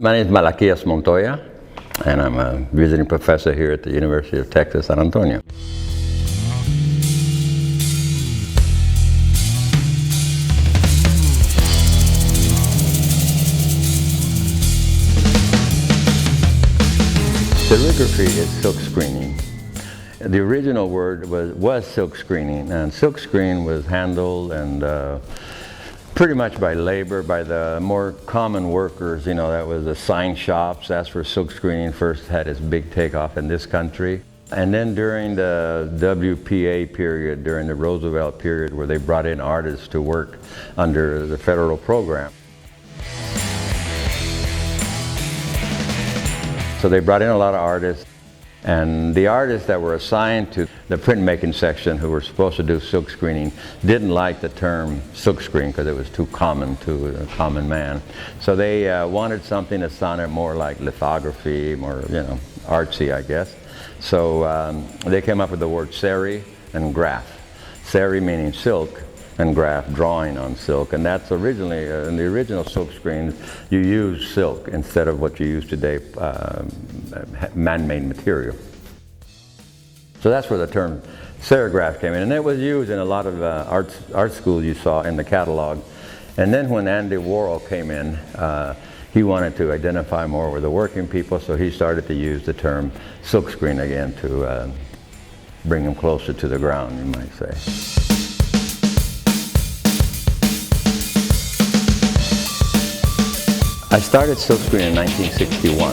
My name is Malaquias Montoya, and I'm a visiting professor here at the University of Texas, San Antonio. Serigraphy is silk screening. The original word was silk screening, and silk screen was handled and pretty much by labor, by the more common workers. You know, that was the sign shops. That's where silk screening first had its big takeoff in this country. And then during the WPA period, during the Roosevelt period, where they brought in artists to work under the federal program. So they brought in a lot of artists, and the artists that were assigned to the printmaking section, who were supposed to do silk screening, didn't like the term silk screen because it was too common to a common man. So they wanted something that sounded more like lithography, more, artsy, I guess. So they came up with the word seri and graph. Seri meaning silk, and graph, drawing on silk. And that's originally, in the original silk screens, you use silk instead of what you use today, man-made material. So that's where the term serigraph came in. And it was used in a lot of art schools you saw in the catalog. And then when Andy Warhol came in, he wanted to identify more with the working people, so he started to use the term silk screen again to bring them closer to the ground, you might say. I started silk screen in 1961.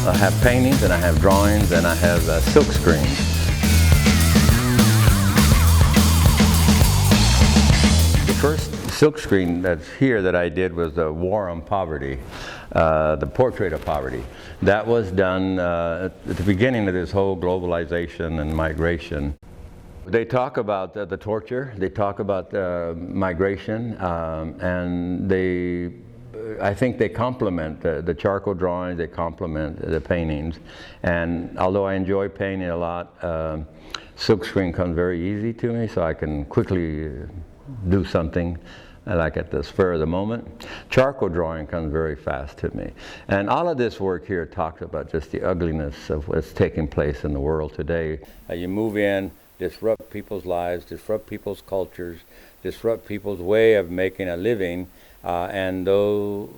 I have paintings and I have drawings and I have silk screens. The first silk screen that's here that I did was the War on Poverty, the portrait of poverty. That was done at the beginning of this whole globalization and migration. They talk about the torture, they talk about migration, and I think they complement the charcoal drawings, they complement the paintings. And although I enjoy painting a lot, silk screen comes very easy to me, so I can quickly do something like at the spur of the moment. Charcoal drawing comes very fast to me. And all of this work here talks about just the ugliness of what's taking place in the world today. You move in, disrupt people's lives, disrupt people's cultures, disrupt people's way of making a living, and though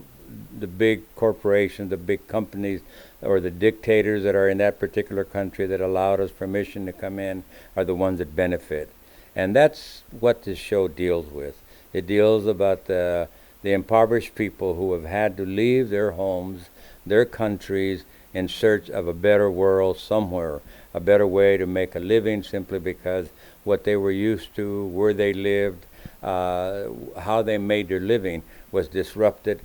the big corporations, the big companies, or the dictators that are in that particular country that allowed us permission to come in are the ones that benefit. And that's what this show deals with. It deals about the impoverished people who have had to leave their homes, their countries, in search of a better world somewhere, a better way to make a living, simply because what they were used to, where they lived, how they made their living was disrupted.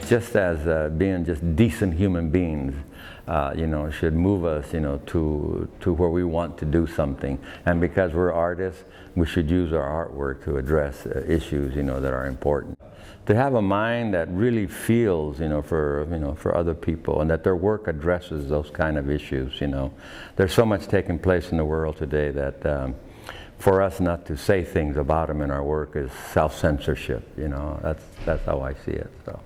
Just as being just decent human beings, should move us, to where we want to do something. And because we're artists, we should use our artwork to address issues, that are important. To have a mind that really feels, for other people, and that their work addresses those kind of issues. There's so much taking place in the world today that for us not to say things about them in our work is self-censorship. That's how I see it. So.